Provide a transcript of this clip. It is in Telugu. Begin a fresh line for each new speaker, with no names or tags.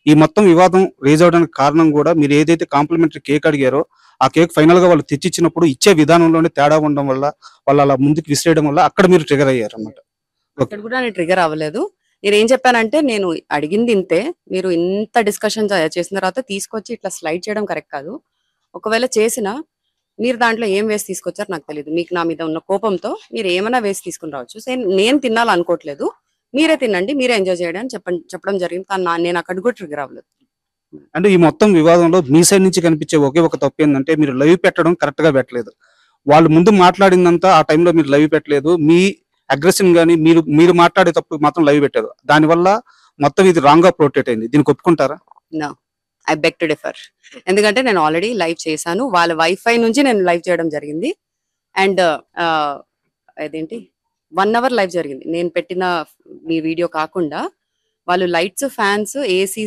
ఈ మొత్తం వివాదం రేజ్ అవ్వడానికి కారణం కూడా మీరు ఏదైతే కాంప్లిమెంటరీ కేక్ అడిగారో ఆ కేక్ ఫైనల్ గా వాళ్ళు తెచ్చిచ్చినప్పుడు ఇచ్చే విధానంలోనే తేడా ఉండడం వల్ల వాళ్ళు అలా ముందుకు విసిరేయడం వల్ల అక్కడ మీరు ట్రిగర్ అయ్యారు అన్నమాట.
అక్కడ కూడా నేను ట్రిగర్ అవ్వలేదు. నేనేం చెప్పానంటే, నేను అడిగింది ఇంతే. మీరు ఇంత డిస్కషన్ చేసిన తర్వాత తీసుకొచ్చి ఇట్లా స్లైడ్ చేయడం కరెక్ట్ కాదు. ఒకవేళ చేసినా మీరు దాంట్లో ఏం వేసి తీసుకొచ్చారో నాకు తెలీదు. మీకు నా మీద ఉన్న కోపంతో మీరు ఏమైనా వేసి తీసుకుని రావచ్చు. నేను తినాలనుకోవట్లేదు. మీరే తినండి, మీరే ఎంజాయ్ చేయండి అని చెప్పడం జరిగింది. కానీ నేను అక్కడ కూడా ట్రిగర్ అవ్వలేదు.
అంటే ఈ మొత్తం వివాదంలో మీ సైడ్ నుంచి కనిపించే ఒకే ఒక తప్పు ఏంటంటే మీరు లైవ్ పెట్టడం కరెక్ట్ గా పెట్టలేదు. వాళ్ళు ముందు మాట్లాడిందంతా ఆ టైంలో మీరు లైవ్ పెట్టలేదు. మీ అగ్రెషన్ గానీ మీరు మాట్లాడేటప్పుడు మాత్రం లైవ్ పెట్టారు. దానివల్ల మొత్తం ఇది రాంగ్ గా ప్రొటెక్ట్ అయింది. దీనికి ఒప్పుకుంటారా?
No, I beg to differ. ఎందుకంటే నేను ఆల్రెడీ లైవ్ చేశాను. వాళ్ళ వైఫై నుంచి నేను లైవ్ చేయడం జరిగింది. అండ్ అదేంటి 1 అవర్ లైవ్ జరిగింది. నేను పెట్టిన మీ వీడియో కాకుండా వాళ్ళు లైట్స్, ఫ్యాన్స్, ఏసీ